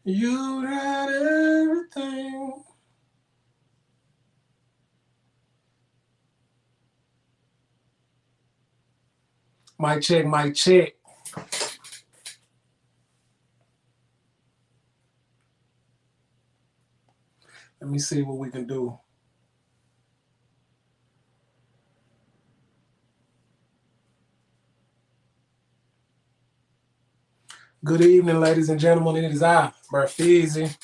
You had everything. Mic check, mic check. Let me see what we can do. Good evening, ladies and gentlemen. It is I, BearFeezie.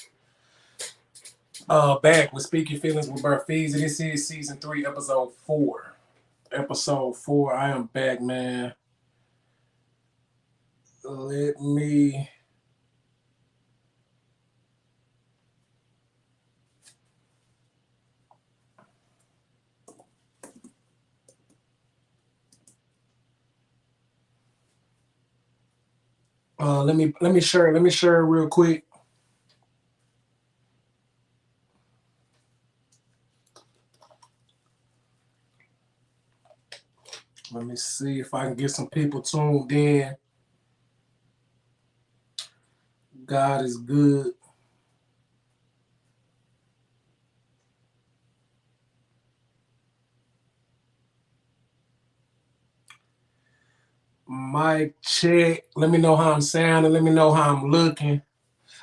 Back with Speak Your Feelings with BearFeezie. This is season 3, episode 4. Episode 4. I am back, man. Let me. Let me share real quick. Let me see if I can get some people tuned in. God is good. Mic check. Let me know how I'm sounding. Let me know how I'm looking.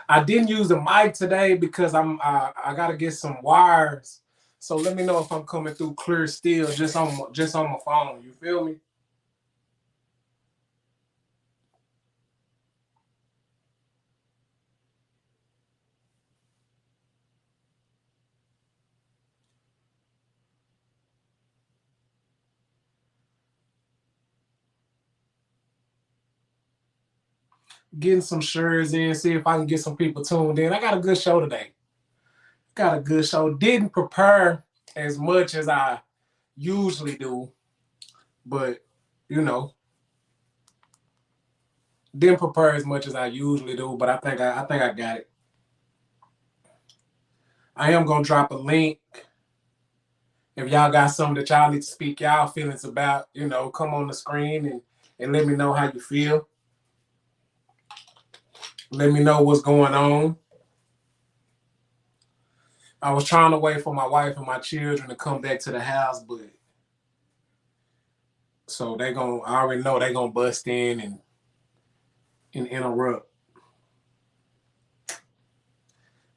I didn't use the mic today because I gotta get some wires. So let me know if I'm coming through clear still, just on my phone. You feel me? Getting some shares in, see if I can get some people tuned in. I got a good show today. Got a good show. Didn't prepare as much as I usually do, but you know, didn't prepare as much as I usually do. But I think I got it. I am gonna drop a link. If y'all got something that y'all need to speak y'all feelings about, come on the screen and let me know how you feel. Let me know what's going on. I was trying to wait for my wife and my children to come back to the house, but so I already know they gonna bust in and interrupt.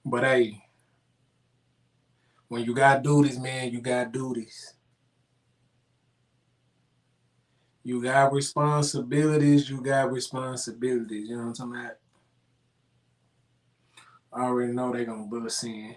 But hey, when you got duties, man, you got duties. You got responsibilities, you got responsibilities. You know what I'm talking about? I already know they gonna bust in.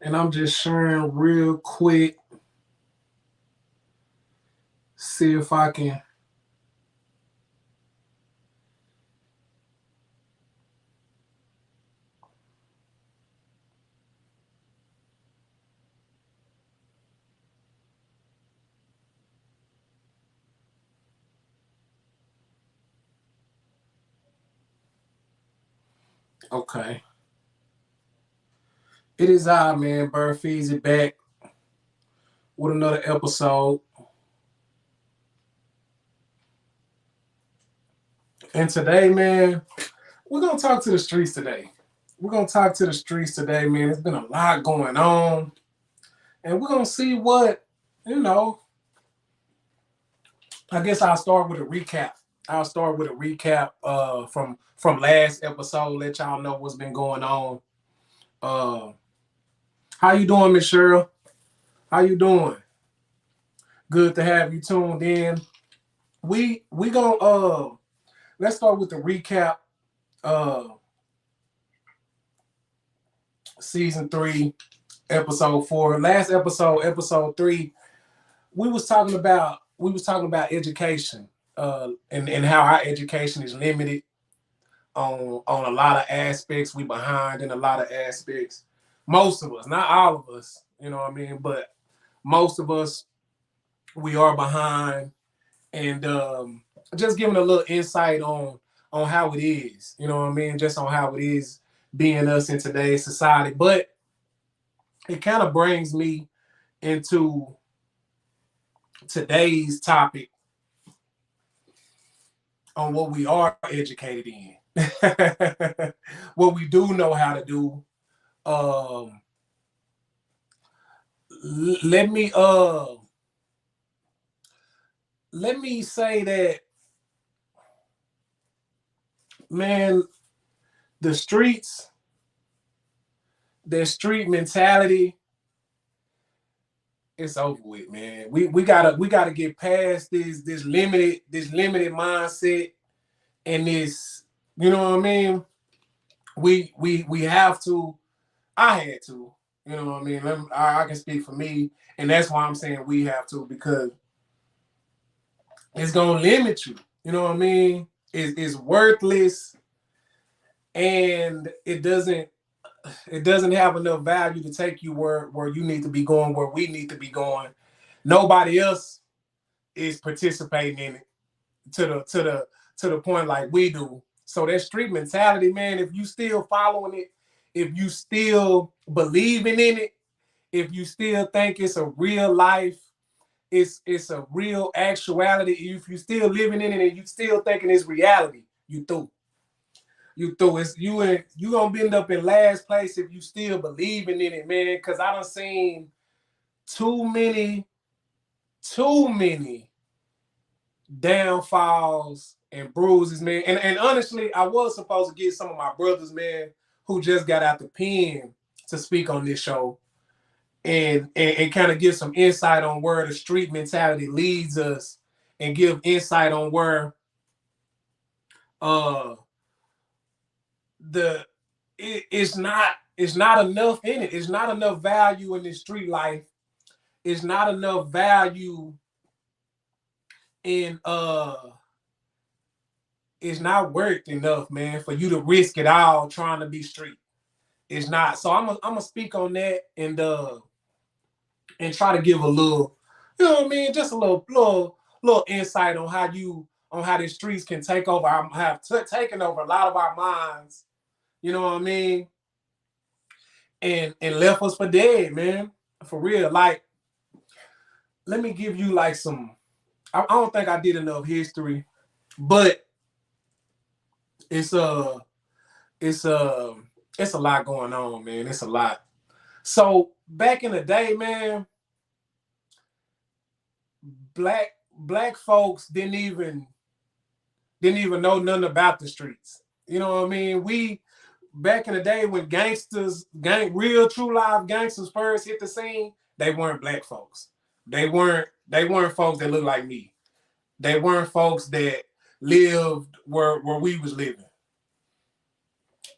And I'm just sharing real quick, see if I can. Okay. It is I, man, BearFeezie, back with another episode. And today, man, we're gonna talk to the streets today. We're gonna talk to the streets today, man. There's been a lot going on. And we're gonna see what, you know, I guess I'll start with a recap. I'll start with a recap from last episode, let y'all know what's been going on. Uh how you doing, Miss Cheryl? How you doing? Good to have you tuned in. We gonna let's start with the recap. Uh Season 3, episode 4. Last episode, episode 3, we was talking about education, and how our education is limited. on a lot of aspects. We behind in a lot of aspects. Most of us, not all of us, you know what I mean, but most of us, we are behind. And just giving a little insight on how it is, you know what I mean, just on how it is being us in today's society. But it kind of brings me into today's topic on what we are educated in, what we do know how to do. Um, let me let me say that, man, the streets, their street mentality, it's over with, man. We gotta get past this limited mindset and this, you know what I mean? We have to. I had to, you know what I mean? I can speak for me, and that's why I'm saying we have to, because it's gonna limit you. You know what I mean? It's worthless, and it doesn't have enough value to take you where you need to be going, where we need to be going. Nobody else is participating in it to the point like we do. So that street mentality, man, if you still following it, if you still believing in it, if you still think it's a real life, it's a real actuality, if you still living in it and you still thinking it's reality, you through. You through. You gonna end up in last place if you still believing in it, man. Cause I done seen too many, too many downfalls and bruises, man. And honestly, I was supposed to get some of my brothers, man, who just got out the pen to speak on this show and kind of give some insight on where the street mentality leads us and give insight on where uh the it's not enough in it. It's not enough value in this street life. It's not enough value in it's not worth enough, man, for you to risk it all trying to be street. It's not. So I'm gonna speak on that and try to give a little, you know what I mean, just a little insight on how the streets can take over, taken over a lot of our minds. You know what I mean, and left us for dead, man, for real. Like, let me give you like some. I don't think I did enough history, but it's it's uh it's a lot going on, man. It's a lot. So back in the day, man, black folks didn't even know nothing about the streets. You know what I mean? We back in the day when real true live gangsters first hit the scene, they weren't black folks. They weren't folks that looked like me. They weren't folks that lived where we was living.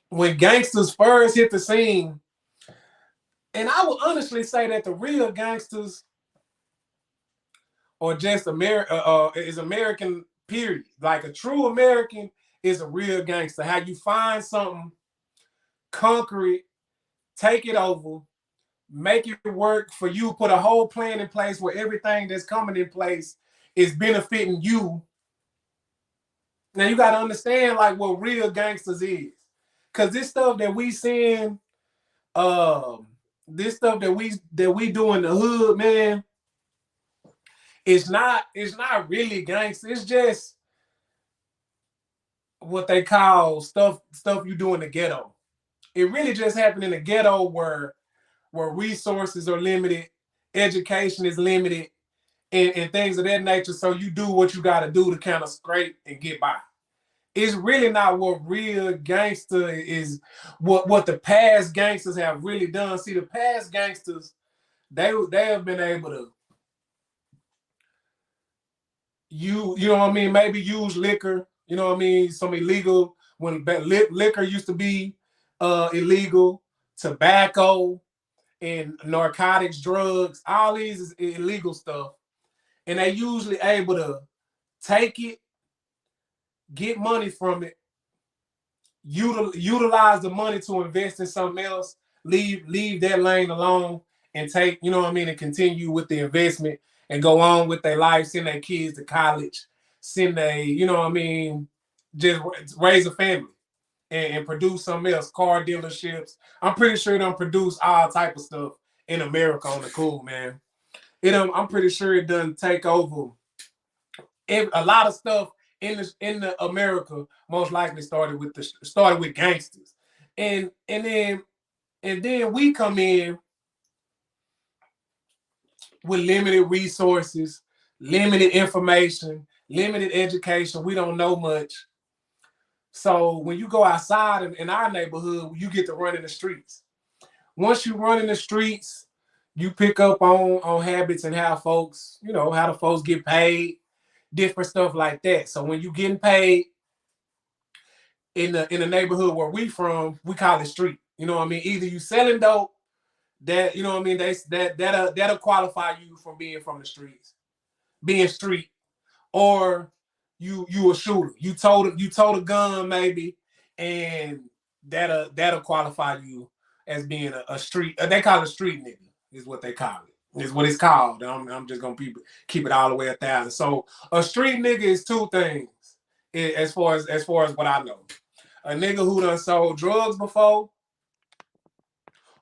When gangsters first hit the scene, and I would honestly say that the real gangsters or just America is American. Period. Like a true American is a real gangster. How you find something, conquer it, take it over, make it work for you, put a whole plan in place where everything that's coming in place is benefiting you. Now you gotta understand like what real gangsters is. Cause this stuff that we seeing, this stuff that we do in the hood, man, it's not really gangster. It's just what they call stuff you do in the ghetto. It really just happened in the ghetto where resources are limited, education is limited, and things of that nature. So you do what you got to do to kind of scrape and get by. It's really not what real gangster is. What the past gangsters have really done. See, the past gangsters, they have been able to you know what I mean, maybe use liquor, you know what I mean, some illegal when liquor used to be illegal, tobacco and narcotics, drugs, all these is illegal stuff. And they usually able to take it, get money from it, utilize the money to invest in something else. Leave that lane alone and take, you know what I mean, and continue with the investment and go on with their life, send their kids to college, send they, you know what I mean, just raise a family and produce something else, car dealerships. I'm pretty sure it don't produce all type of stuff in America on the cool, man. I'm pretty sure it doesn't take over a lot of stuff in the America. Most likely started with gangsters, and then we come in with limited resources, limited information, limited education. We don't know much. So when you go outside in our neighborhood, you get to run in the streets. Once you run in the streets, you pick up on habits and how folks, how the folks get paid, different stuff like that. So when you getting paid in the neighborhood where we from, we call it street. You know what I mean? Either you selling dope, that, you know what I mean, that'll qualify you from being from the streets, being street, or you a shooter. You told a gun maybe, and that'll qualify you as being a street. They call it street nigga, is what they call it. Is what it's called. I'm just gonna keep it all the way 1,000. So a street nigga is two things, as far as what I know. A nigga who done sold drugs before,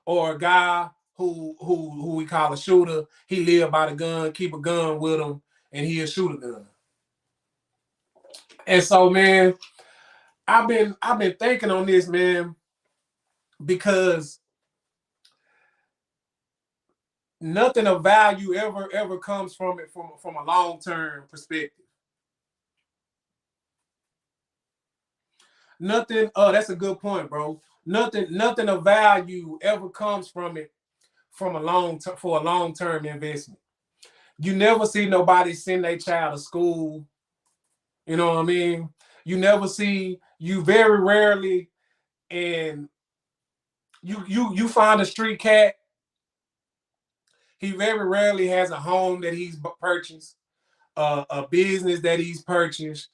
or a guy who we call a shooter. He live by the gun, keep a gun with him, and he'll shoot a gun. And so, man, I've been thinking on this, man, because nothing of value ever comes from it from a long-term perspective. Nothing. That's a good point, bro. Nothing of value ever comes from it from for a long-term investment. You never see nobody send their child to school. You know what I mean? You very rarely, and you find a street cat. He very rarely has a home that he's purchased, a business that he's purchased,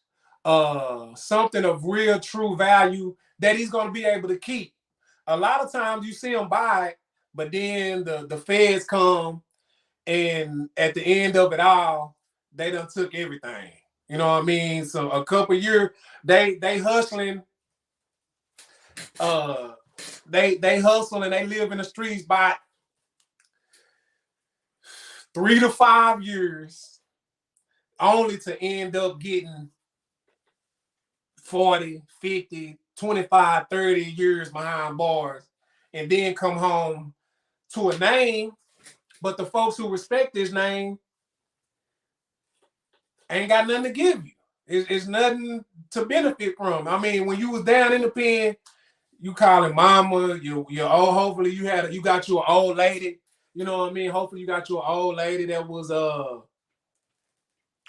something of real true value that he's going to be able to keep. A lot of times you see him buy it, but then the feds come, and at the end of it all, they done took everything. You know what I mean? So a couple years, they hustling, they hustle and they live in the streets by 3 to 5 years, only to end up getting 40, 50, 25, 30 years behind bars, and then come home to a name, but the folks who respect this name ain't got nothing to give you. It's nothing to benefit from. I mean, when you was down in the pen, you calling mama, your old. Hopefully you got you an old lady. You know what I mean? Hopefully you got you an old lady that was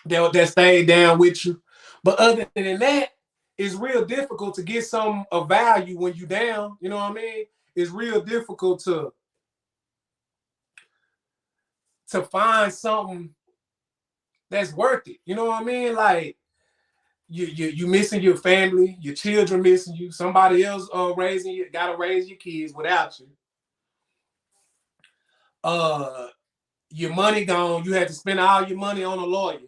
that stayed down with you. But other than that, it's real difficult to get some of value when you down. You know what I mean? It's real difficult to find something that's worth it. You know what I mean? Like you missing your family, your children missing you, somebody else raising you, gotta raise your kids without you. Your money gone. You had to spend all your money on a lawyer.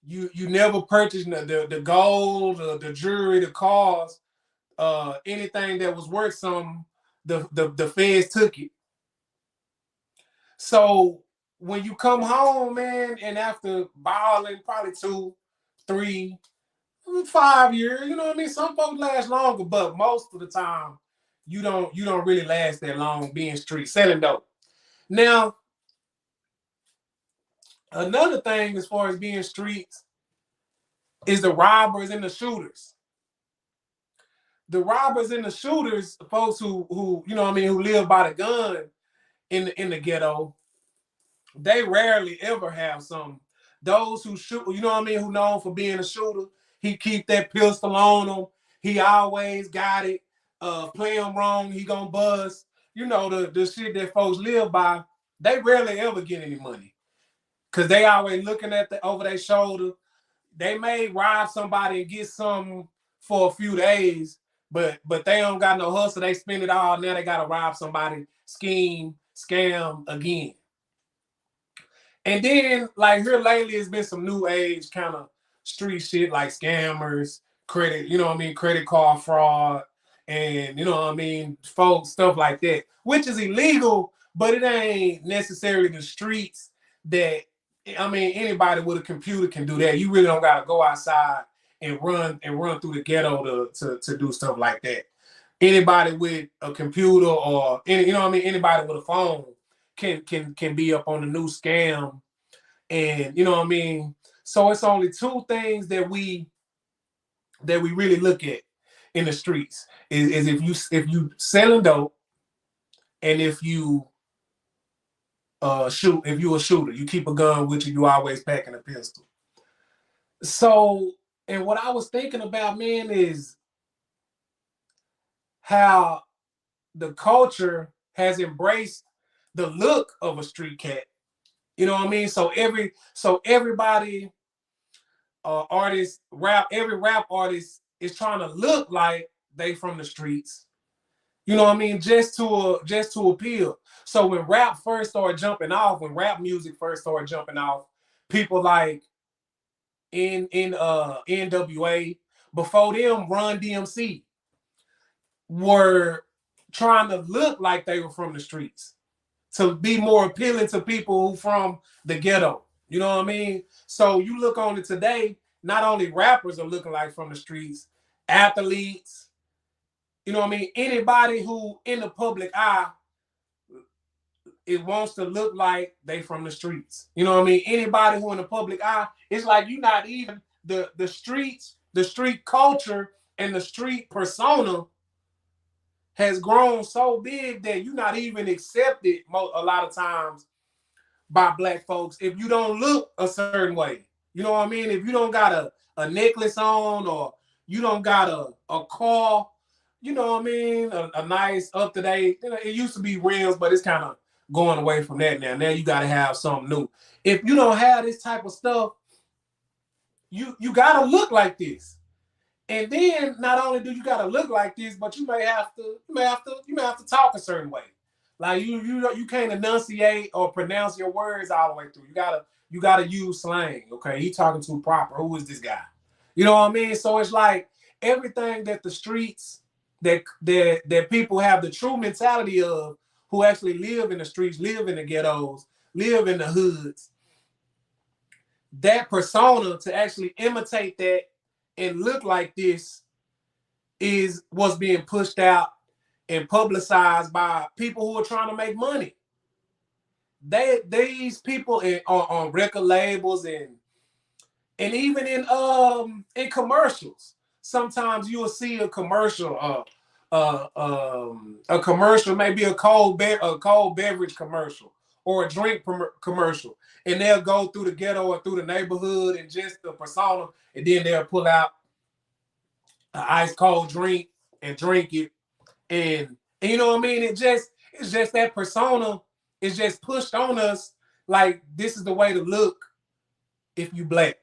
You never purchased the gold, the jewelry, the cars, anything that was worth something. The feds took it. So when you come home, man, and after balling probably 2, 3, 5 years, you know what I mean? Some folks last longer, but most of the time, you don't really last that long being street selling dope. Now, another thing as far as being streets is the robbers and the shooters. The robbers and the shooters, folks who you know what I mean, who live by the gun in the ghetto, they rarely ever have some. Those who shoot, you know what I mean, who known for being a shooter, he keep that pistol on him. He always got it. Play him wrong, he gonna bust. You know the shit that folks live by. They rarely ever get any money because they always looking at over their shoulder. They may rob somebody and get some for a few days, but they don't got no hustle. They spend it all. Now they gotta rob somebody, scheme, scam again. And then like here lately, it's been some new age kind of street shit like scammers, credit, you know what I mean, credit card fraud, and you know what I mean, folks, stuff like that, which is illegal, but it ain't necessarily the streets that I mean, anybody with a computer can do that. You really don't gotta go outside and run through the ghetto to do stuff like that. Anybody with a computer or any, you know what I mean, anybody with a phone can be up on the new scam, and you know what I mean. So it's only two things that we really look at in the streets is if you selling dope, and if you shoot, if you a shooter, you keep a gun with you, you always packing a pistol. So, and what I was thinking about, man, is how the culture has embraced the look of a street cat. You know what I mean? So everybody, artist, every rap artist is trying to look like they from the streets. You know what I mean? Just to appeal. So when rap first started jumping off, when rap music first started jumping off, people like in NWA, before them, Run DMC, were trying to look like they were from the streets to be more appealing to people who from the ghetto. You know what I mean? So you look on it today, not only rappers are looking like from the streets, athletes, you know what I mean? Anybody who in the public eye, it wants to look like they from the streets. You know what I mean? Anybody who in the public eye, it's like you not even the streets, the street culture and the street persona has grown so big that you're not even accepted a lot of times by black folks if you don't look a certain way. You know what I mean? If you don't got a necklace on, or you don't got a car, you know what I mean? A nice up to date. You know, it used to be rims, but it's kind of going away from that now. Now you got to have something new. If you don't have this type of stuff, you got to look like this. And then not only do you gotta look like this, but you may have to talk a certain way. Like you can't enunciate or pronounce your words all the way through. You gotta use slang. Okay, he talking too proper. Who is this guy? You know what I mean? So it's like everything that the streets that people have the true mentality of, who actually live in the streets, live in the ghettos, live in the hoods. That persona, to actually imitate that and look like this, is what's being pushed out and publicized by people who are trying to make money. These people on record labels and even in commercials. Sometimes you will see a commercial, a commercial, maybe a cold beverage commercial or a drink commercial, and they'll go through the ghetto or through the neighborhood and just the persona, and then they'll pull out an ice cold drink and drink it, and you know what I mean. It's just that persona is just pushed on us like this is the way to look if you black,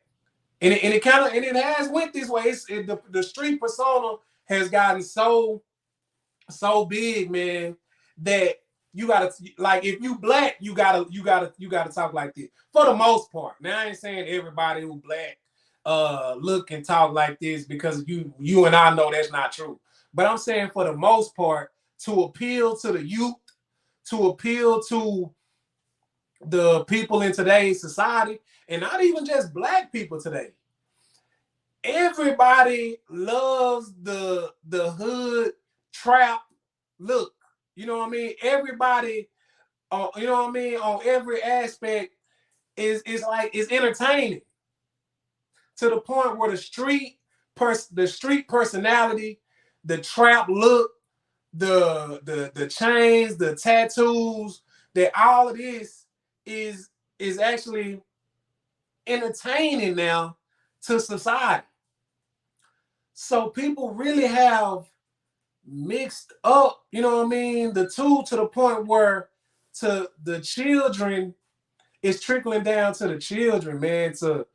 and it kind of and it has went this way. The street persona has gotten so big, man, that you gotta, like, if you black, you gotta talk like this for the most part. Now I ain't saying everybody who black look and talk like this, because you and I know that's not true. But I'm saying for the most part, to appeal to the youth, to appeal to the people in today's society, and not even just black people today. Everybody loves the hood trap look. You know what I mean? Everybody, you know what I mean, on every aspect is like it's entertaining, to the point where the street personality, the trap look, the chains, the tattoos, that all of this is actually entertaining now to society. So people really have mixed up, you know what I mean, the two, to the point where to the children, it's trickling down to the children, man, to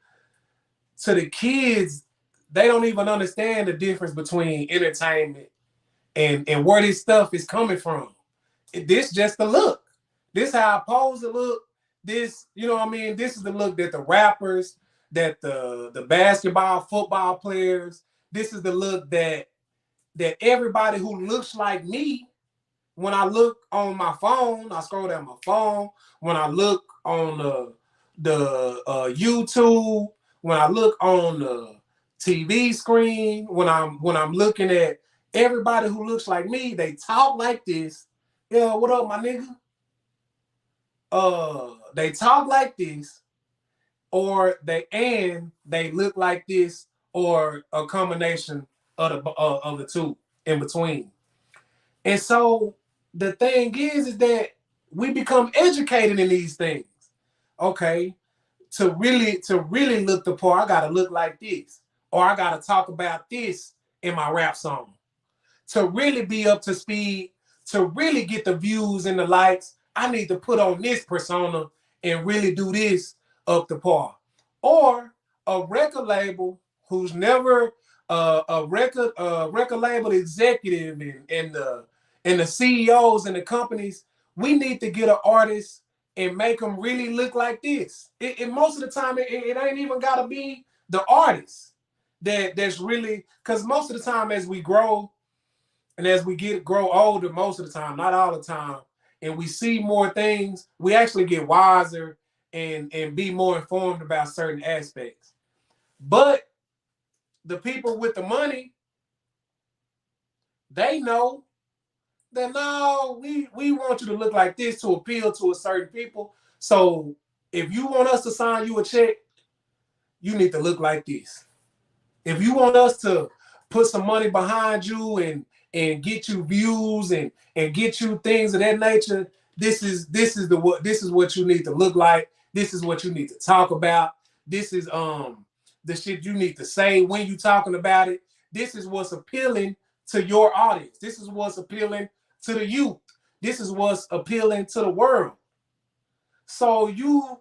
the kids. they don't even understand the difference between entertainment and where this stuff is coming from. This just the look. This how I pose the look. This, you know what I mean? This is the look that the rappers, that the basketball, football players, this is the look that everybody who looks like me, when I look on my phone, I scroll down my phone. When I look on the YouTube, when I look on the TV screen, when I'm looking at everybody who looks like me, they talk like this. Yeah, what up, my nigga? They talk like this, or they look like this, or a combination of the two in between. And so the thing is that we become educated in these things. Okay, to really look the part, I gotta look like this, or I gotta talk about this in my rap song. To really be up to speed, to really get the views and the likes, I need to put on this persona and really do this up to par. Or a record label who's never a record label executive and the CEOs and the companies, we need to get an artist and make them really look like this. Most of the time, it ain't even gotta be the artist that's really, because most of the time as we grow and as we grow older, most of the time, not all the time, and we see more things, we actually get wiser and be more informed about certain aspects. But the people with the money, they know that no, we want you to look like this to appeal to a certain people. So if you want us to sign you a check, you need to look like this. If you want us to put some money behind you and get you views and get you things of that nature, this is what you need to look like. This is what you need to talk about. This is the shit you need to say when you talking about it. This is what's appealing to your audience. This is what's appealing to the youth. This is what's appealing to the world. So you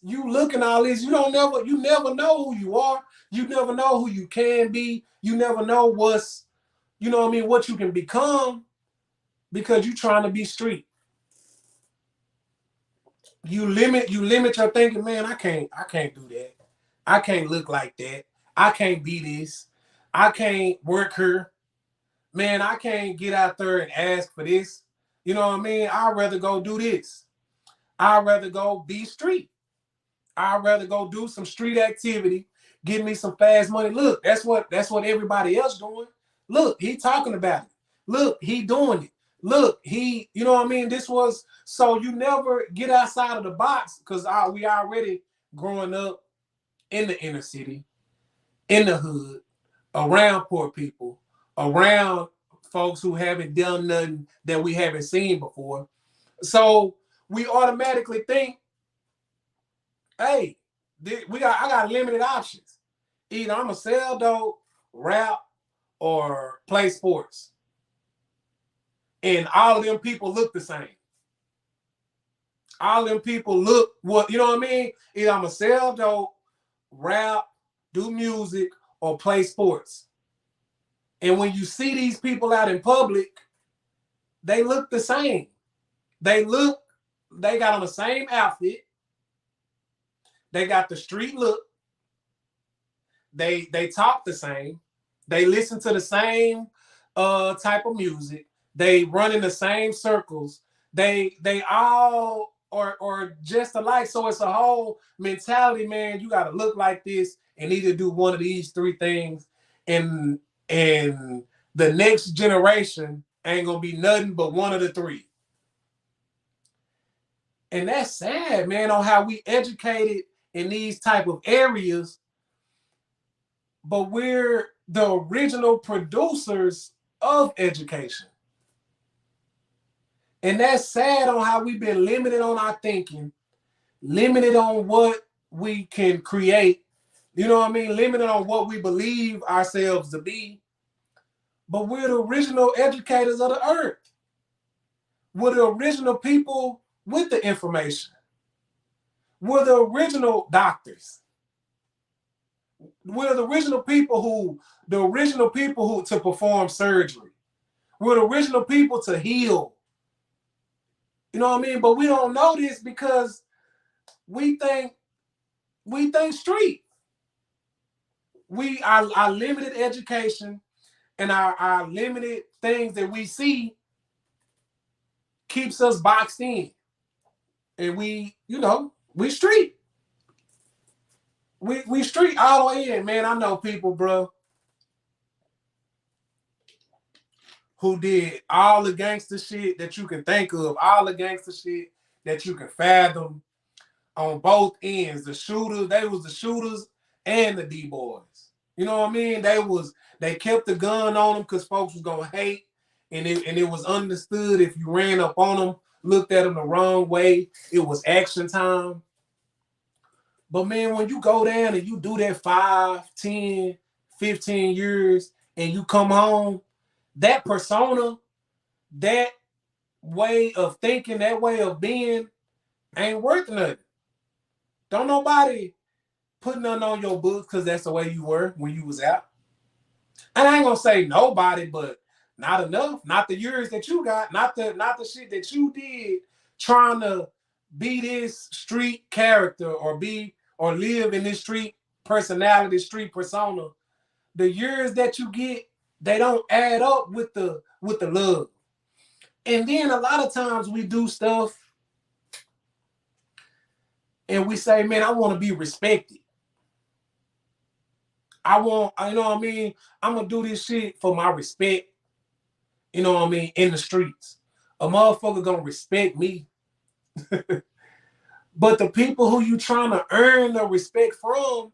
look at all this, you never know who you are. You never know who you can be. You never know what you can become because you're trying to be street. You limit your thinking, man. I can't do that. I can't look like that. I can't be this. I can't work here. Man, I can't get out there and ask for this. You know what I mean? I'd rather go do this. I'd rather go be street. I'd rather go do some street activity, give me some fast money. Look, that's what everybody else doing. Look, he talking about it. Look, he doing it. Look, you know what I mean? This was so you never get outside of the box because we already growing up in the inner city, in the hood, around poor people, around folks who haven't done nothing that we haven't seen before. So we automatically think, hey, I got limited options. Either I'm gonna sell dope, rap, or play sports. And all of them people look the same. All of them people look what you know what I mean? Either I'm gonna sell dope, rap, do music, or play sports. And when you see these people out in public, they look the same. They got on the same outfit. They got the street look. They talk the same. They listen to the same type of music. They run in the same circles. They all are just alike. So it's a whole mentality, man. You got to look like this and either do one of these three things, and the next generation ain't gonna be nothing but one of the three. And that's sad, man, on how we educated in these type of areas, but we're the original producers of education. And that's sad on how we've been limited on our thinking, limited on what we can create, you know what I mean? Limited on what we believe ourselves to be. But we're the original educators of the earth. We're the original people with the information. We're the original doctors. We're the original people who to perform surgery. We're the original people to heal. You know what I mean? But we don't know this because we think street. Our limited education and our limited things that we see keeps us boxed in. And we street. We street all the way in, man. I know people, bro, who did all the gangster shit that you can think of, all the gangster shit that you can fathom on both ends. The shooters, they was the shooters and the D-boys. You know what I mean? They kept the gun on them because folks was gonna hate, and it was understood if you ran up on them, looked at them the wrong way, it was action time. But man, when you go down and you do that 5, 10, 15 years and you come home, that persona, that way of thinking, that way of being ain't worth nothing. Don't nobody put nothing on your books because that's the way you were when you was out. And I ain't gonna say nobody, but not enough. Not the years that you got, not the shit that you did trying to be this street character or live in this street personality, street persona. The years that you get, they don't add up with the love. And then a lot of times we do stuff and we say, man, I want to be respected. You know what I mean? I'm going to do this shit for my respect, you know what I mean, in the streets. A motherfucker going to respect me. But the people who you trying to earn the respect from,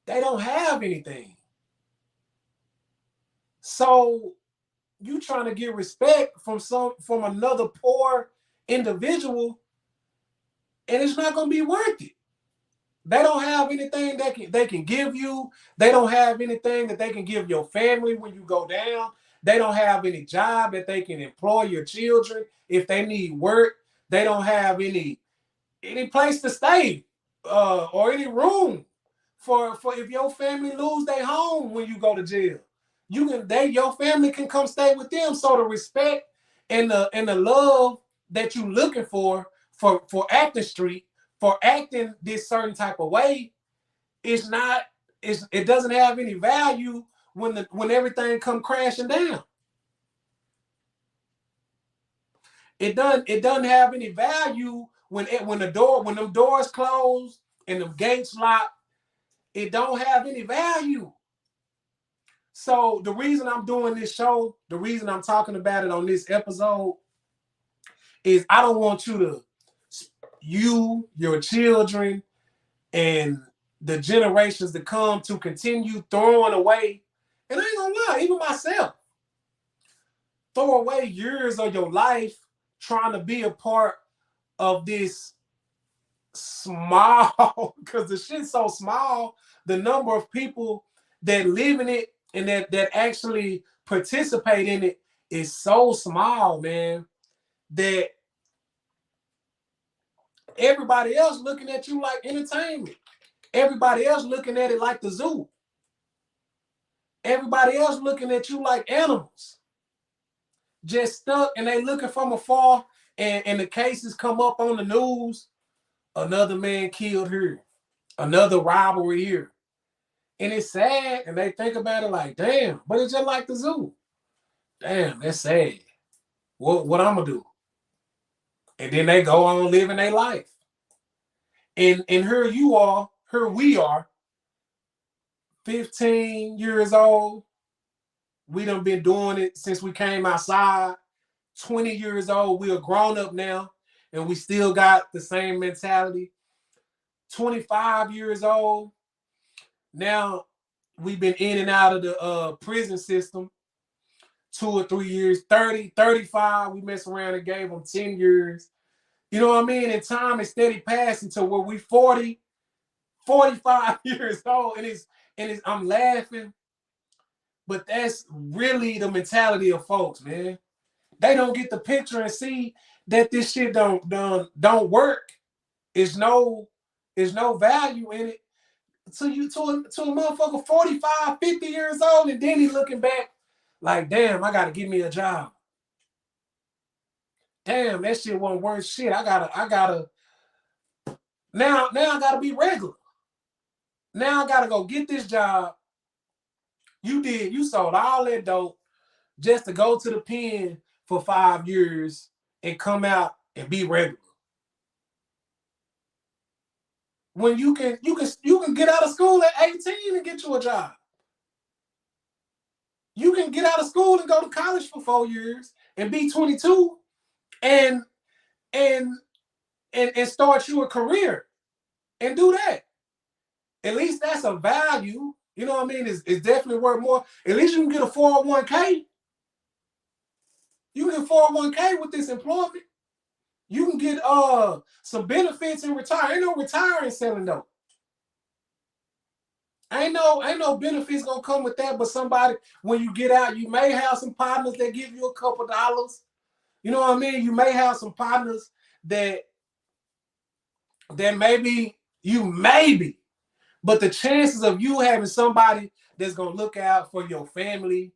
they don't have anything. So you trying to get respect from another poor individual, and it's not going to be worth it. They don't have anything they can give you. They don't have anything that they can give your family when you go down. They don't have any job that they can employ your children if they need work. They don't have any place to stay or any room for if your family lose their home when you go to jail. Your family can come stay with them. So the respect and the love that you looking for acting street, for acting this certain type of way, it doesn't have any value when everything come crashing down. It doesn't have any value when them doors close and them gates lock. It don't have any value. So the reason I'm doing this show, the reason I'm talking about it on this episode, is I don't want your children, and the generations to come to continue throwing away. And I ain't gonna lie, even myself, throw away years of your life trying to be a part of this small, because the shit's so small, the number of people that live in it and that actually participate in it is so small, man, that everybody else looking at you like entertainment. Everybody else looking at it like the zoo. Everybody else looking at you like animals. Just stuck, and they looking from afar, and the cases come up on the news. Another man killed here. Another robbery here. And it's sad, and they think about it like, damn, but it's just like the zoo. Damn, that's sad. What I'm gonna do? And then they go on living their life. And here we are, 15 years old. We done been doing it since we came outside. 20 years old, we are grown up now, and we still got the same mentality. 25 years old, now we've been in and out of the prison system 2 or 3 years. 30, 35, we mess around and gave them 10 years. You know what I mean? And time is steady passing to where we 40, 45 years old, and I'm laughing, but that's really the mentality of folks, man. They don't get the picture and see that this shit don't work. There's no value in it. to a motherfucker 45, 50 years old, and then he looking back like, damn, I gotta get me a job. Damn, that shit wasn't worth shit. I gotta now I gotta be regular. Now I gotta go get this job. You sold all that dope just to go to the pen for 5 years and come out and be regular. When you can get out of school at 18 and get you a job. You can get out of school and go to college for 4 years and be 22 and and and start you a career and do that. At least that's a value. You know what I mean? It's definitely worth more. At least you can get a 401k. You can get 401k with this employment. You can get some benefits and retire. Ain't no retiring selling though. Ain't no benefits gonna come with that, but somebody, when you get out, you may have some partners that give you a couple dollars. You know what I mean? You may have some partners that maybe, but the chances of you having somebody that's gonna look out for your family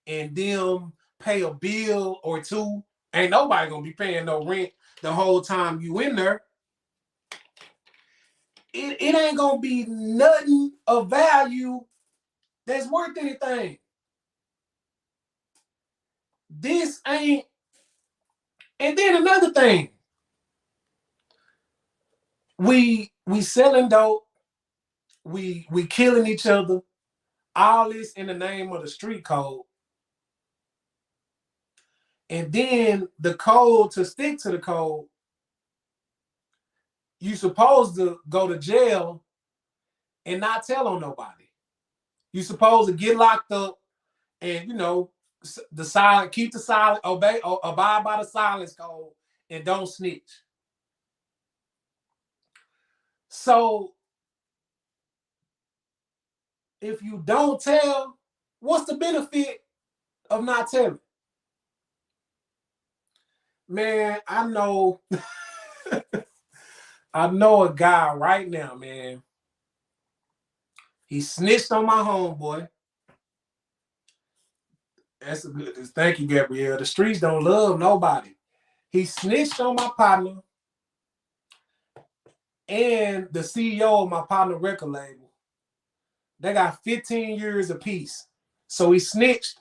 and them pay a bill or two, ain't nobody gonna be paying no rent the whole time you in there. It ain't gonna be nothing of value that's worth anything. This ain't. And then another thing, we selling dope, we killing each other, all this in the name of the street code. And then the code, to stick to the code, you supposed to go to jail and not tell on nobody. You supposed to get locked up and the silent, keep the silent, abide by the silence code, and don't snitch. So if you don't tell, what's the benefit of not telling? Man, I know a guy right now, man. He snitched on my homeboy. That's a good. Thank you, Gabrielle. The streets don't love nobody. He snitched on my partner and the CEO of my partner record label. They got 15 years apiece. So he snitched,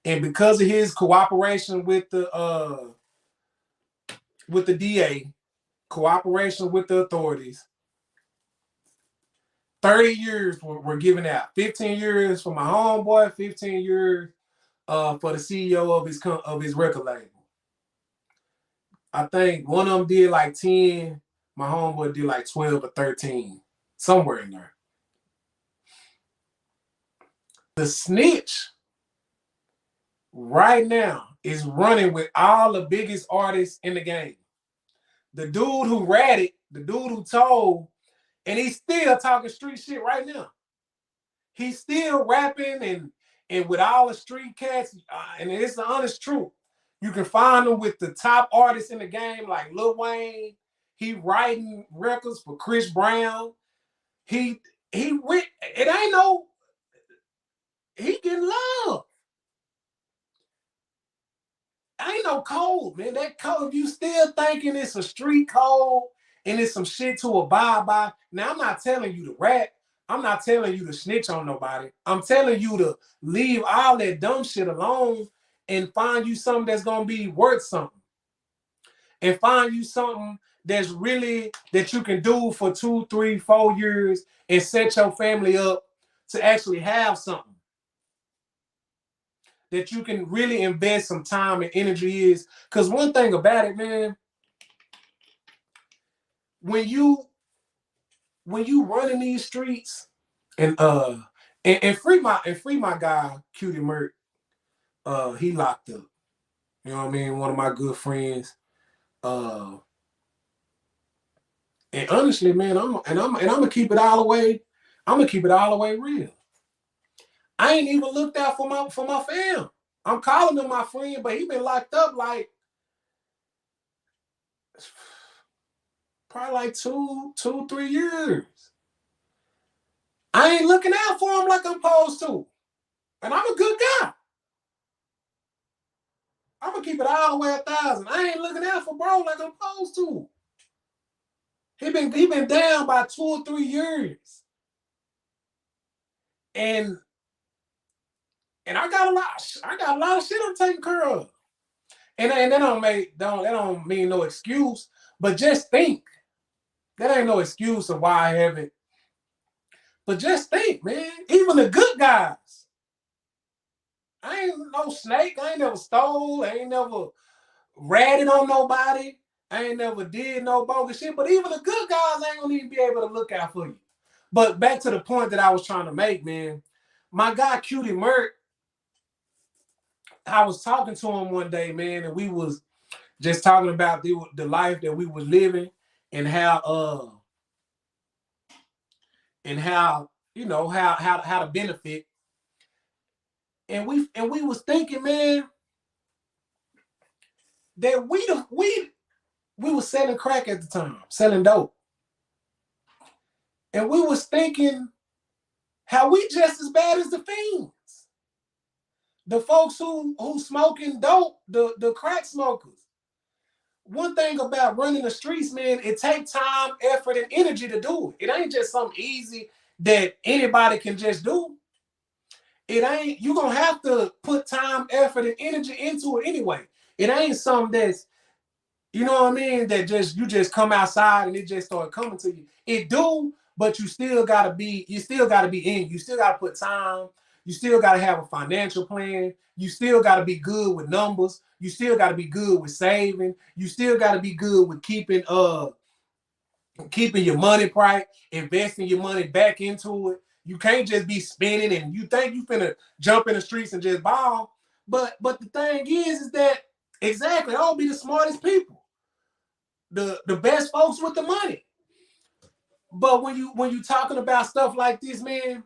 and because of his cooperation with the DA, cooperation with the authorities, 30 years were given out. 15 years for my homeboy, 15 years for the CEO of his record label. I think one of them did like 10. My homeboy did like 12 or 13, somewhere in there. The snitch right now is running with all the biggest artists in the game. The dude who ratted, the dude who told, and he's still talking street shit right now. He's still rapping and with all the street cats, and it's the honest truth. You can find him with the top artists in the game, like Lil Wayne. He writing records for Chris Brown. It ain't no, he getting love. Ain't no code, man. That code, you still thinking it's a street code and it's some shit to abide by. Now, I'm not telling you to rap. I'm not telling you to snitch on nobody. I'm telling you to leave all that dumb shit alone and find you something that's gonna be worth something. And find you something that's really that you can do for 2, 3, 4 years and set your family up to actually have something that you can really invest some time and energy is. Because one thing about it, man, when you run in these streets and free my guy Cutie Mert, he locked up. You know what I mean? One of my good friends. And honestly, man, I'm gonna keep it all the way. I'm gonna keep it all the way real. I ain't even looked out for my fam. I'm calling him my friend, but he been locked up like probably like 2, 3 years. I ain't looking out for him like I'm supposed to. And I'm a good guy. I'm gonna keep it all the way 1,000. I ain't looking out for bro like I'm supposed to. He been down by 2 or 3 years. And I got a lot of shit I'm taking care of. And that don't mean no excuse, but just think. That ain't no excuse of why I haven't. But just think, man. Even the good guys. I ain't no snake. I ain't never stole. I ain't never ratted on nobody. I ain't never did no bogus shit. But even the good guys ain't gonna even be able to look out for you. But back to the point that I was trying to make, man. My guy Cutie Mert, I was talking to him one day, man, and we was just talking about the life that we was living and how you know how to benefit. And we was thinking, man, that we was selling crack at the time, selling dope. And we was thinking how we just as bad as the fiends. The folks who smoking dope, the crack smokers. One thing about running the streets, man, it takes time, effort, and energy to do it. It ain't just something easy that anybody can just do. It ain't, you gonna have to put time, effort, and energy into it anyway. It ain't something that's, you know what I mean, that you just come outside and it just start coming to you. It do, but you still gotta be in. You still gotta put time. You still gotta have a financial plan. You still gotta be good with numbers. You still gotta be good with saving. You still gotta be good with keeping your money bright, investing your money back into it. You can't just be spending and you think you finna jump in the streets and just ball. But the thing is that exactly, I'll be the smartest people, the best folks with the money. But when you talking about stuff like this, man,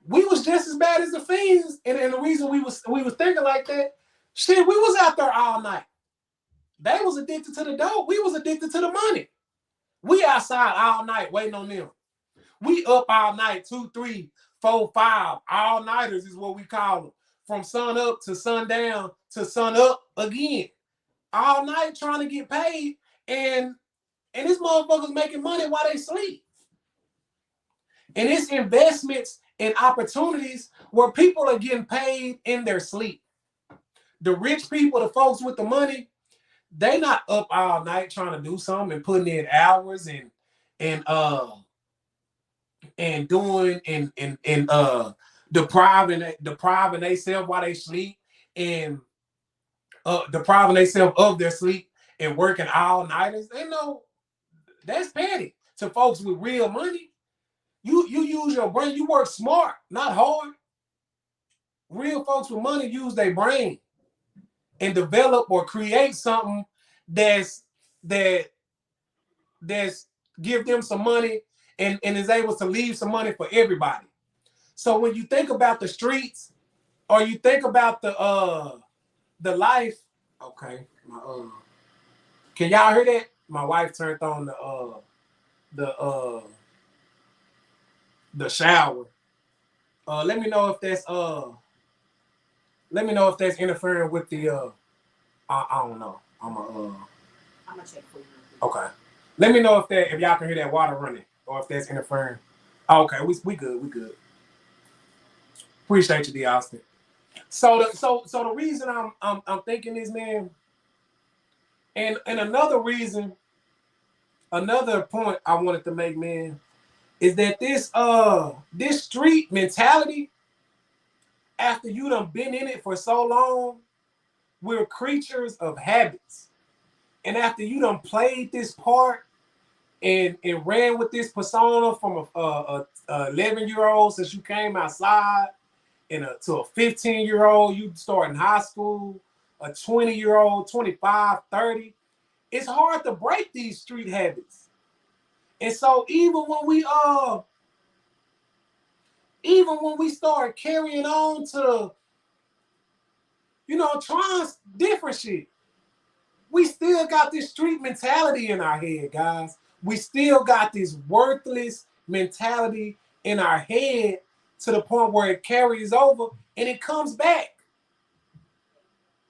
we was just as bad as the fiends. And the reason we was thinking like that, shit, we was out there all night. They was addicted to the dope. We was addicted to the money. We outside all night waiting on them. We up all night, 2, 3, 4, 5. All nighters is what we call them. From sun up to sundown to sun up again. All night trying to get paid. And this motherfuckers making money while they sleep. And it's investments and opportunities where people are getting paid in their sleep. The rich people, the folks with the money, they not up all night trying to do something and putting in hours and doing and depriving themselves while they sleep and depriving themselves of their sleep and working all nighters. They know that's petty to folks with real money. You use your brain. You work smart, not hard. Real folks with money use their brain and develop or create something that's give them some money and is able to leave some money for everybody. So when you think about the streets or you think about the life, okay, can y'all hear that? My wife turned on the shower. Let me know if that's interfering with the I don't know. I'm gonna check for you. Okay. Let me know if y'all can hear that water running or if that's interfering. Okay, we good. We good. Appreciate you, D. Austin. So the reason I'm thinking this, man, and another reason, another point I wanted to make, man, is that this street mentality, after you done been in it for so long, we're creatures of habits. And after you done played this part and ran with this persona from a 11-year-old since you came outside and to a 15-year-old, you start in high school, a 20-year-old, 25, 30, it's hard to break these street habits. And so even when we start carrying on to, trying different shit, we still got this street mentality in our head, guys. We still got this worthless mentality in our head to the point where it carries over and it comes back.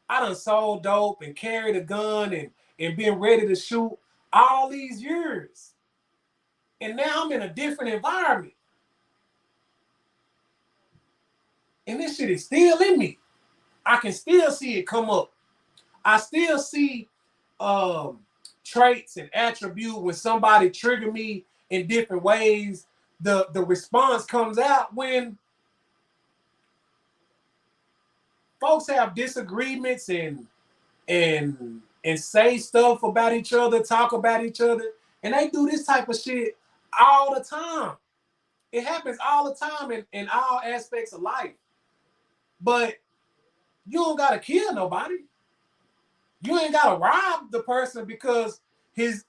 I done sold dope and carried a gun and been ready to shoot all these years. And now I'm in a different environment. And this shit is still in me. I can still see it come up. I still see traits and attributes when somebody trigger me in different ways. The response comes out when folks have disagreements and say stuff about each other, talk about each other, and they do this type of shit all the time. It happens all the time in all aspects of life. But you don't gotta kill nobody. You ain't gotta rob the person because his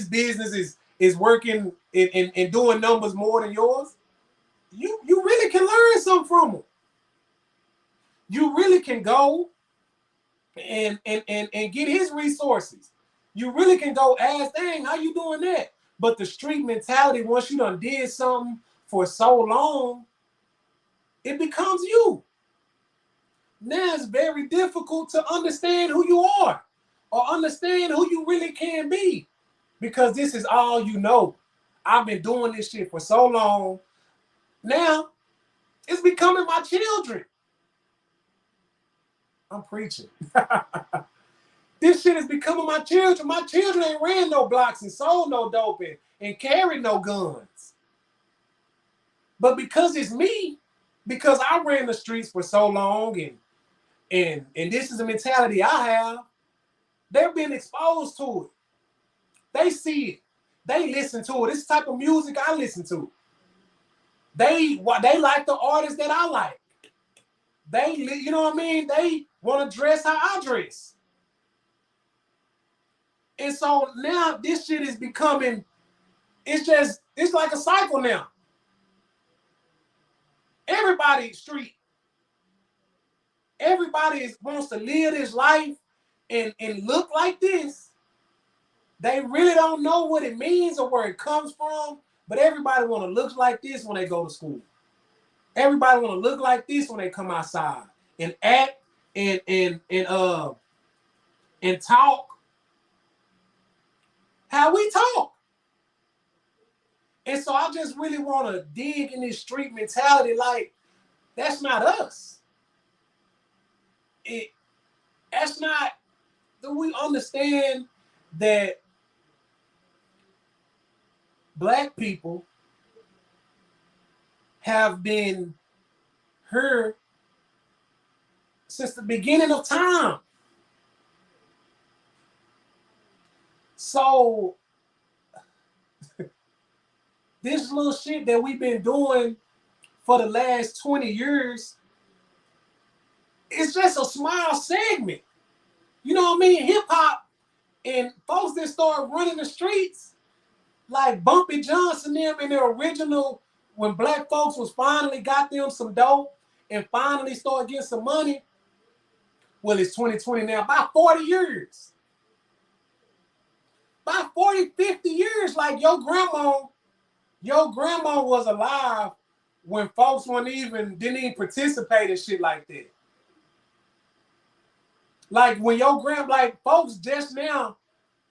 business is working and doing numbers more than yours. You really can learn something from him. You really can go and get his resources. You really can go ask, dang, how you doing that? But the street mentality, once you done did something for so long, it becomes you. Now it's very difficult to understand who you are or understand who you really can be because this is all you know. I've been doing this shit for so long. Now it's becoming my children. I'm preaching. This shit is becoming my children. My children ain't ran no blocks and sold no dope and carried no guns. But because it's me, because I ran the streets for so long and this is a mentality I have, they've been exposed to it. They see it. They listen to it. This type of music I listen to. They like the artists that I like. They, you know what I mean? They want to dress how I dress. And so now this shit is becoming, it's like a cycle now. Everybody street. Everybody wants to live this life and look like this. They really don't know what it means or where it comes from, but everybody want to look like this when they go to school. Everybody want to look like this when they come outside and act and talk how we talk. And so I just really want to dig in this street mentality like, that's not us. That's not, do we understand that Black people have been hurt since the beginning of time? So this little shit that we've been doing for the last 20 years, it's just a small segment. You know what I mean? Hip hop and folks that start running the streets, like Bumpy Johnson, them in their original, when Black folks was finally got them some dope and finally started getting some money. Well, it's 2020 now, about 40 years. About 40, 50 years, like your grandma was alive when folks didn't even participate in shit like that. Like when like folks just now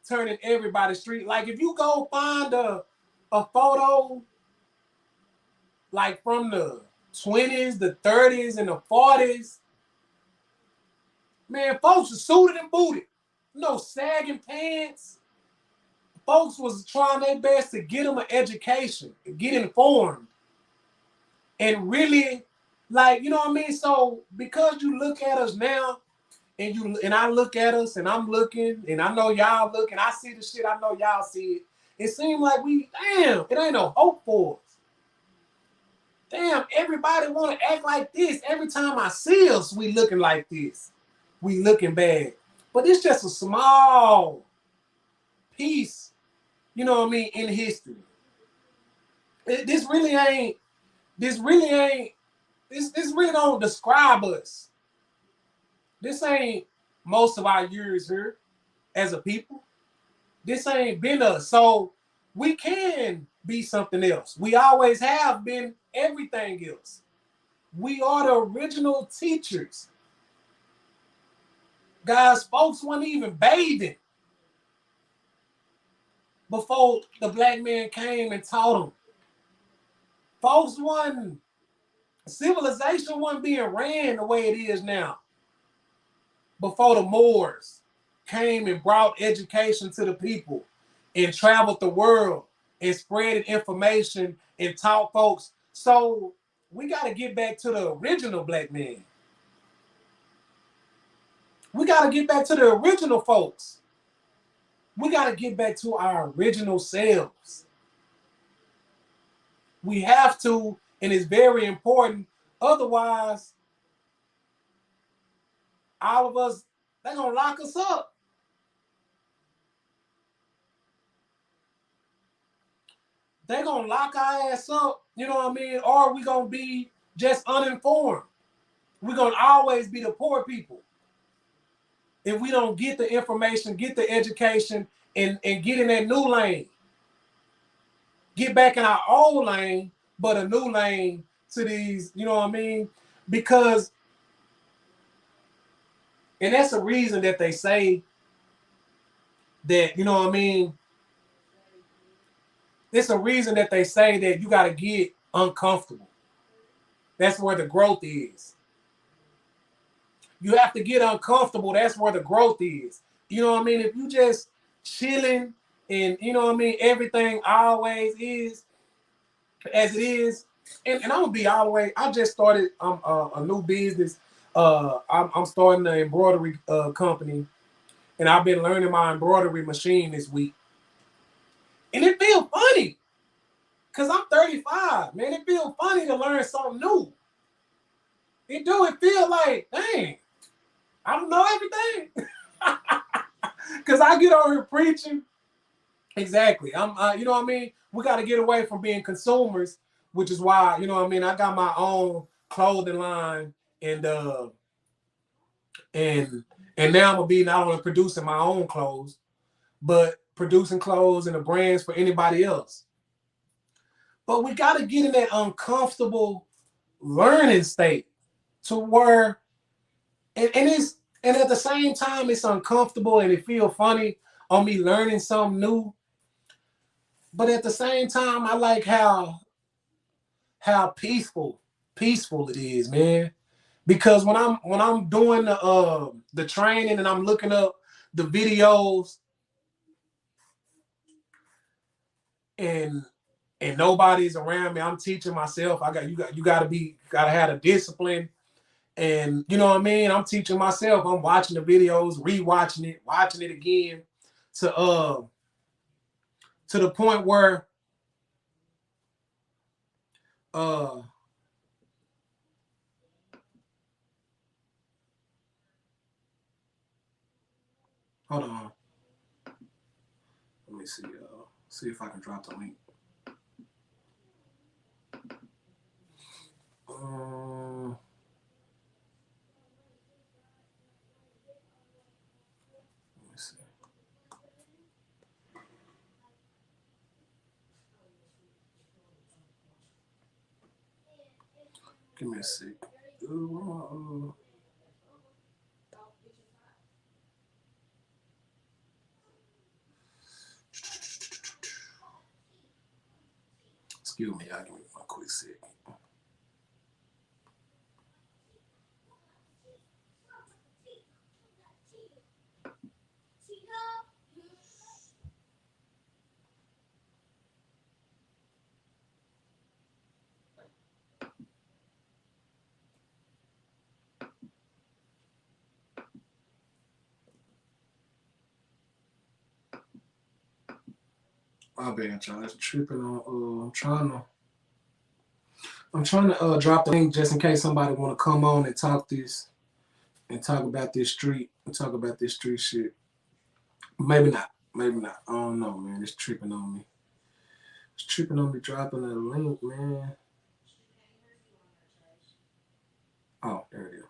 turning everybody street. Like if you go find a photo like from the 20s, the 30s, and the 40s, man, folks were suited and booted. No sagging pants. Folks was trying their best to get them an education, get informed, and really, like, you know what I mean? So because you look at us now, and I look at us, and I'm looking, and I know y'all look, and I see the shit, I know y'all see it. It seems like it ain't no hope for us. Damn, everybody want to act like this. Every time I see us, we looking like this. We looking bad. But it's just a small piece, you know what I mean, in history. This really don't describe us. This ain't most of our years here as a people. This ain't been us. So we can be something else. We always have been everything else. We are the original teachers. Guys, folks weren't even bathing before the black man came and taught them. Folks wasn't, civilization wasn't being ran the way it is now. Before the Moors came and brought education to the people and traveled the world and spread information and taught folks. So we got to get back to the original black man. We got to get back to the original folks. We got to get back to our original selves. We have to, and it's very important. Otherwise, all of us, they're going to lock us up. They're going to lock our ass up, you know what I mean? Or we going to be just uninformed. We're going to always be the poor people if we don't get the information, get the education, and get in that new lane. Get back in our old lane, but a new lane to these, you know what I mean? Because, and that's the reason that they say that, you know what I mean? It's a reason that they say that you got to get uncomfortable. That's where the growth is. You have to get uncomfortable. That's where the growth is. You know what I mean? If you just chilling and, you know what I mean, everything always is as it is. And I'm going to be all the way. I just started a new business. I'm starting an embroidery company. And I've been learning my embroidery machine this week. And it feels funny. Because I'm 35, man. It feels funny to learn something new. It do. It feel like, dang, I don't know everything. Because I get on here preaching. Exactly. You know what I mean? We got to get away from being consumers, which is why, you know what I mean? I got my own clothing line and now I'm going to be not only producing my own clothes, but producing clothes and the brands for anybody else. But we got to get in that uncomfortable learning state to where, and at the same time, it's uncomfortable and it feels funny on me learning something new. But at the same time, I like how peaceful it is, man. Because when I'm doing the training and I'm looking up the videos and nobody's around me, I'm teaching myself. You gotta have the discipline. And you know what I mean? I'm teaching myself. I'm watching the videos, rewatching it, watching it again to the point where hold on. Let me see if I can drop the link. Let me see. Give me a sec. Excuse me, y'all. Give me one quick sec. My bad, y'all. That's tripping on. I'm trying to drop the link just in case somebody want to come on and talk about this street shit. Maybe not. I don't know, man. It's tripping on me. It's tripping on me dropping a link, man. Oh, there it is.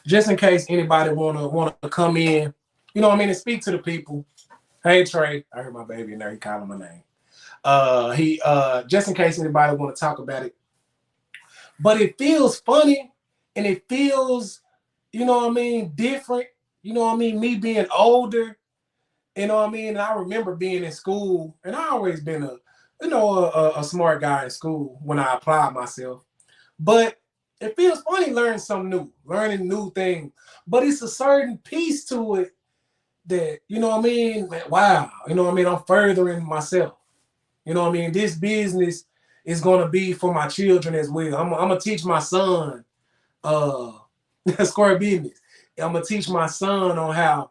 Just in case anybody wanna come in, you know what I mean, and speak to the people. Hey Trey, I heard my baby in there. He calling my name. He just in case anybody want to talk about it, but it feels funny and it feels, you know what I mean, different. You know what I mean? Me being older, you know what I mean. And I remember being in school, and I always been a smart guy in school when I applied myself. But it feels funny learning something new, learning new things. But it's a certain piece to it that, you know what I mean? Wow, you know what I mean? I'm furthering myself. You know what I mean? This business is gonna be for my children as well. I'm gonna teach my son uh square business. I'm gonna teach my son on how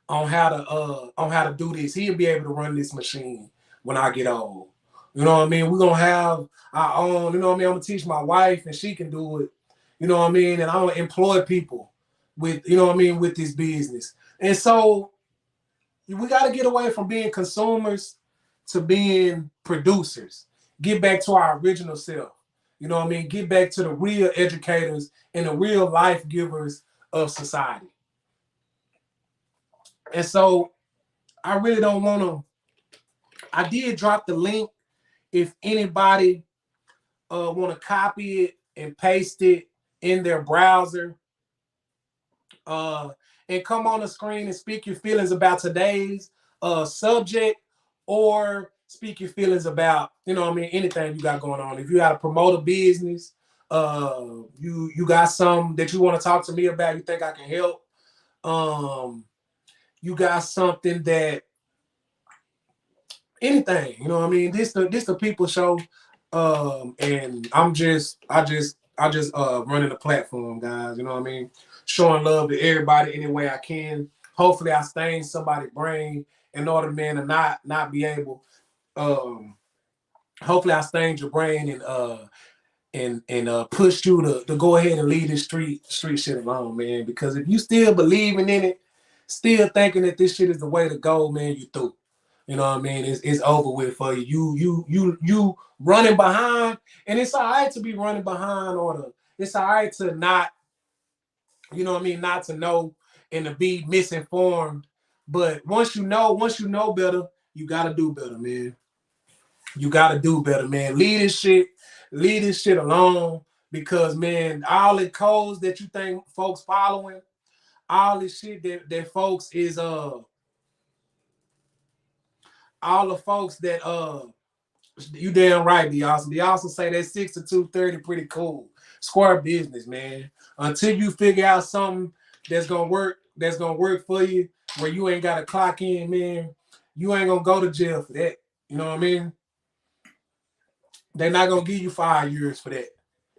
to do this. He'll be able to run this machine when I get old. You know what I mean? We're gonna have our own, you know what I mean? I'm gonna teach my wife and she can do it. You know what I mean? And I'm gonna employ people with, you know what I mean, with this business. And so we gotta get away from being consumers to being producers. Get back to our original self. You know what I mean? Get back to the real educators and the real life givers of society. And so I really don't want to. I did drop the link if anybody want to copy it and paste it in their browser uh, and come on the screen and speak your feelings about today's subject, or speak your feelings about, you know what I mean, anything you got going on. If you got to promote a business, you got some that you want to talk to me about, you think I can help, you got something that anything, you know what I mean? This the people show. And I just running the platform, guys, you know what I mean? Showing love to everybody any way I can. Hopefully I stain somebody's brain in order, man, to not be able um hopefully I stained your brain and pushed you to go ahead and leave this street shit alone, man. Because if you still believing in it, still thinking that this shit is the way to go, man, you through. You know what I mean? It's over with for you. You running behind, and it's all right to be running behind, or it's all right to not, you know what I mean, not to know and to be misinformed. But once you know better, you gotta do better, man. You gotta do better, man. Leave this shit alone. Because, man, all the codes that you think folks following, all this shit that folks is all the folks that you damn right, Beyonce. Beyonce say that 6 to 2:30 pretty cool. Square business, man. Until you figure out something that's gonna work for you, where you ain't gotta clock in, man, you ain't gonna go to jail for that. You know what I mean? They're not gonna give you 5 years for that.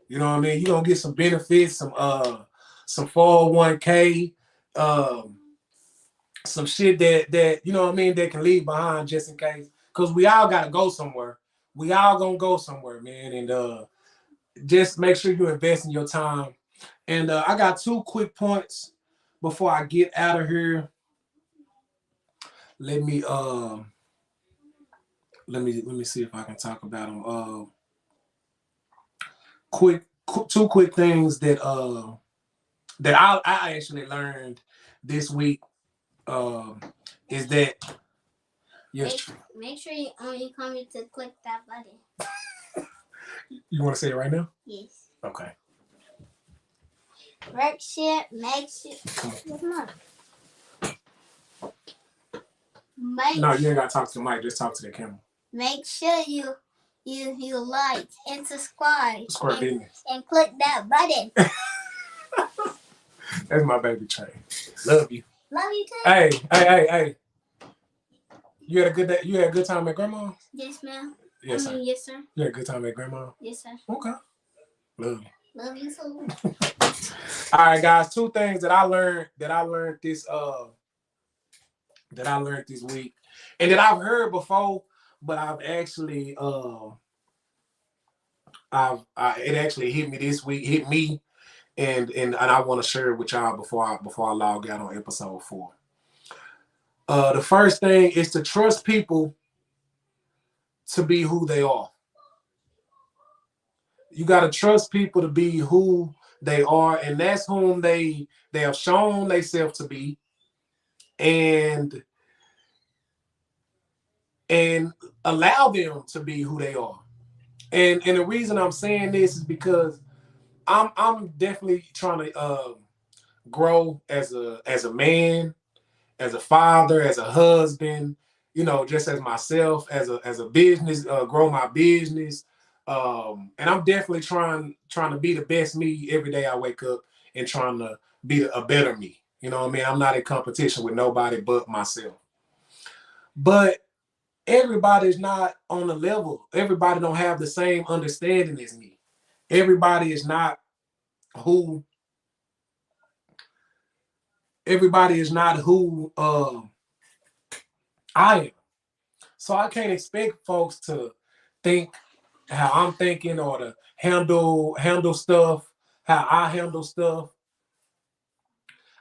You know what I mean? You're gonna get some benefits, some 401k, um, some shit that you know what I mean, that can leave behind just in case. Cause we all gotta go somewhere. We all gonna go somewhere, man. And just make sure you invest in your time. And I got two quick points before I get out of here. Let me let me see if I can talk about them. Two quick things that I actually learned this week. Um, is that yes? Make sure you only come to click that button. You want to say it right now? Yes. Okay. Work shit, make shit. Come on. No, you ain't gotta talk to the mic. Just talk to the camera. Make sure you like and subscribe and click that button. That's my baby Trey. Love you. Love you too. Hey. You had a good day. You had a good time at grandma's? Yes, ma'am. Yes, sir. Yes, sir. You had a good time at grandma's? Yes, sir. Okay. Love you. Love you too. All right, guys. Two things that I learned this week, and that I've heard before, but I've actually it actually hit me this week. Hit me, and I want to share it with y'all before I log out on episode 4. The first thing is to trust people to be who they are. You got to trust people to be who they are, and that's whom they have shown themselves to be. And and allow them to be who they are. And the reason I'm saying this is because I'm definitely trying to grow as a man, as a father, as a husband, just as myself, as a business, grow my business. And I'm definitely trying to be the best me every day I wake up and trying to be a better me. You know what I mean? I'm not in competition with nobody but myself. But everybody's not on the level. Everybody don't have the same understanding as me. Everybody is not who everybody is not who I am. So I can't expect folks to think how I'm thinking or to handle stuff how I handle stuff.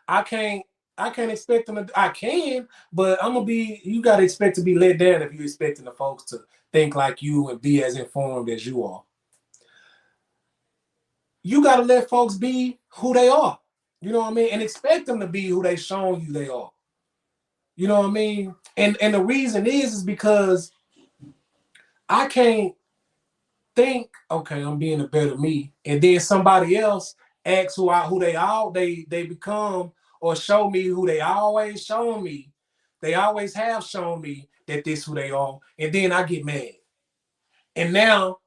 I can't I can't expect them to. I can, but I'm gonna be. You gotta expect to be let down if you're expecting the folks to think like you and be as informed as you are. You gotta let folks be who they are. You know what I mean, and expect them to be who they shown you they are. You know what I mean, and the reason is because I can't think, okay, I'm being a better me, and then somebody else asks who they become or show me who they always shown me. They always have shown me that this who they are, and then I get mad, and now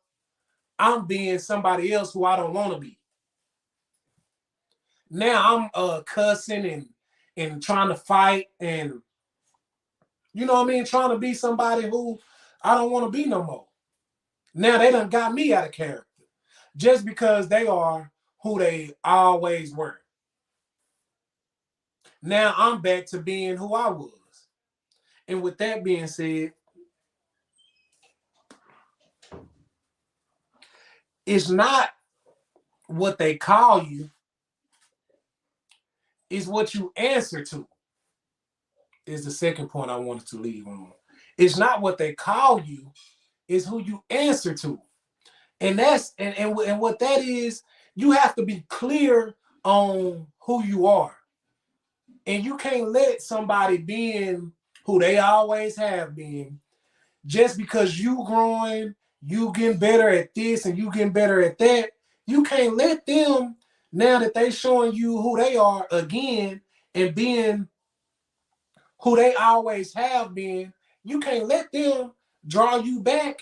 I'm being somebody else who I don't want to be. Now I'm cussing and trying to fight, and you know what I mean, trying to be somebody who I don't want to be no more. Now they done got me out of character just because they are who they always were. Now I'm back to being who I was. And with that being said, it's not what they call you, it's what you answer to, is the second point I wanted to leave on. It's not what they call you, it's who you answer to. And that's and what that is, you have to be clear on who you are. And you can't let somebody being who they always have been just because you growing, you getting better at this and you getting better at that. You can't let them, now that they showing you who they are again and being who they always have been, you can't let them draw you back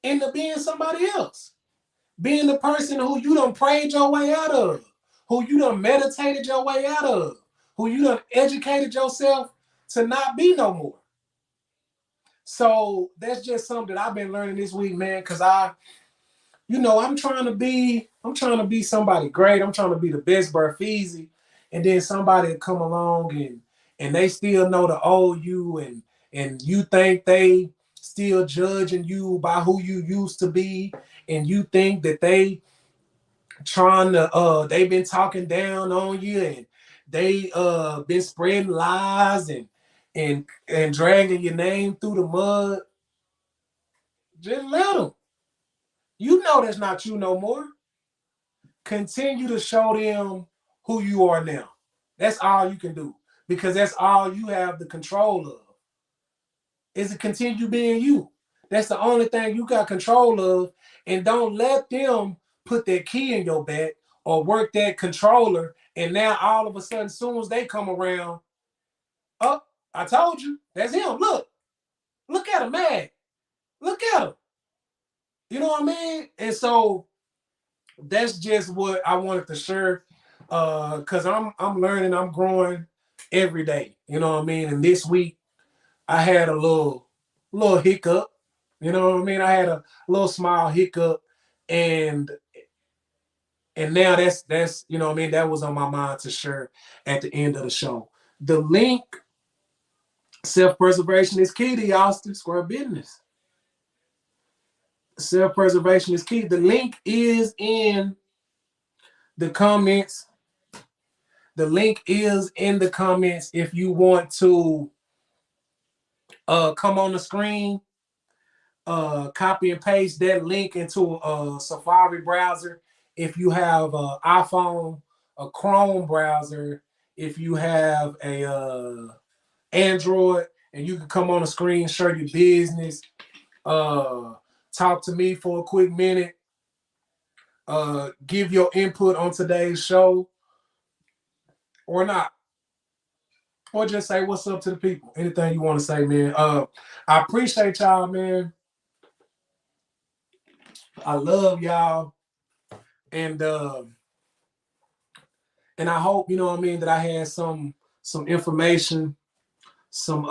into being somebody else. Being the person who you done prayed your way out of, who you done meditated your way out of, who you done educated yourself to not be no more. So that's just something that I've been learning this week, man, because I'm trying to be somebody great. I'm trying to be the best BearFeezie. And then somebody come along and they still know the old you and you think they still judging you by who you used to be, and you think that they've been talking down on you, and they been spreading lies and dragging your name through the mud. Just let them. You know that's not you no more. Continue to show them who you are now. That's all you can do, because that's all you have the control of, is to continue being you. That's the only thing you got control of. And don't let them put that key in your back or work that controller. And now all of a sudden, as soon as they come around, oh, I told you, that's him. Look at him, man. Look at him. You know what I mean? And so that's just what I wanted to share. Cause I'm learning, I'm growing every day. You know what I mean? And this week I had a little hiccup. You know what I mean? I had a little small hiccup, and now that's you know what I mean, that was on my mind to share at the end of the show. The link, self-preservation is key to y'all square business. Self-preservation is key. The link is in the comments. The link is in the comments if you want to come on the screen, copy and paste that link into a Safari browser. If you have an iPhone, a Chrome browser, if you have a Android, and you can come on the screen, share your business, talk to me for a quick minute, give your input on today's show, or not. Or just say what's up to the people. Anything you want to say, man. I appreciate y'all, man. I love y'all. And I hope, you know what I mean, that I had some information, some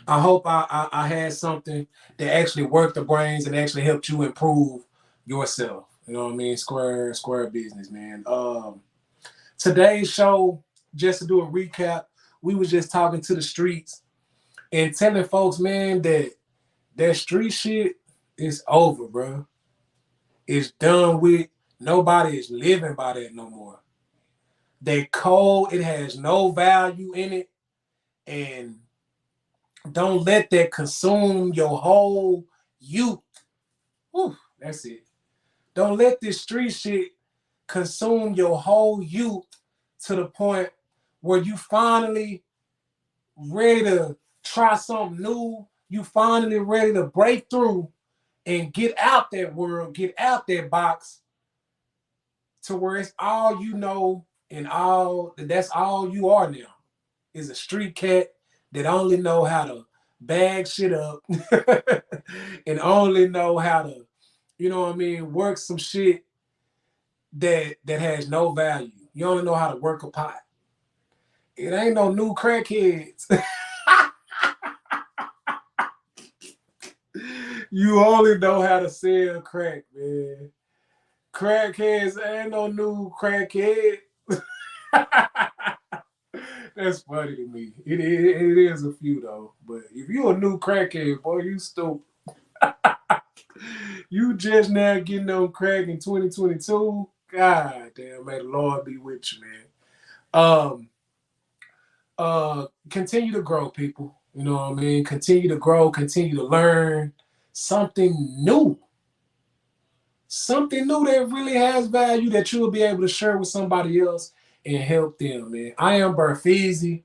I hope I had something that actually worked the brains and actually helped you improve yourself. You know what I mean? Square business, man. Today's show, just to do a recap, we was just talking to the streets and telling folks, man, that street shit is over, bro. It's done with. Nobody is living by that no more. They cold, it has no value in it, and don't let that consume your whole youth. Whew, that's it. Don't let this street shit consume your whole youth to the point where you finally ready to try something new. You finally ready to break through and get out that world, get out that box to where it's all you know and that's all you are now is a street cat that only know how to bag shit up and only know how to, you know what I mean, work some shit that has no value. You only know how to work a pot. It ain't no new crackheads. You only know how to sell crack, man. Crackheads ain't no new crackhead. That's funny to me. It is a few though. But if you a new crackhead, boy, you stupid. You just now getting on crack in 2022. God damn, may the Lord be with you, man. Continue to grow, people. You know what I mean? Continue to grow, continue to learn something new. Something new that really has value that you'll be able to share with somebody else and help them, man. I am BearFeezie.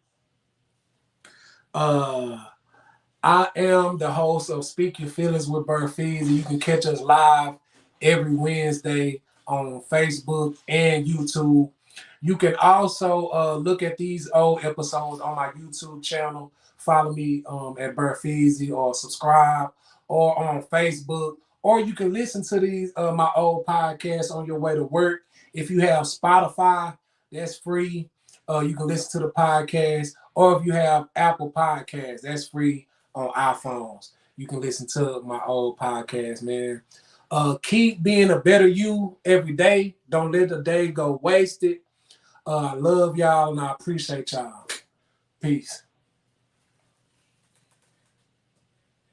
I am the host of Speak Your Feelings with BearFeezie. You can catch us live every Wednesday on Facebook and YouTube. You can also look at these old episodes on my YouTube channel. Follow me at BearFeezie or subscribe, or on Facebook. Or you can listen to these my old podcasts on your way to work. If you have Spotify, that's free. You can listen to the podcast. Or if you have Apple Podcasts, that's free on iPhones. You can listen to my old podcast, man. Keep being a better you every day. Don't let the day go wasted. I love y'all and I appreciate y'all. Peace.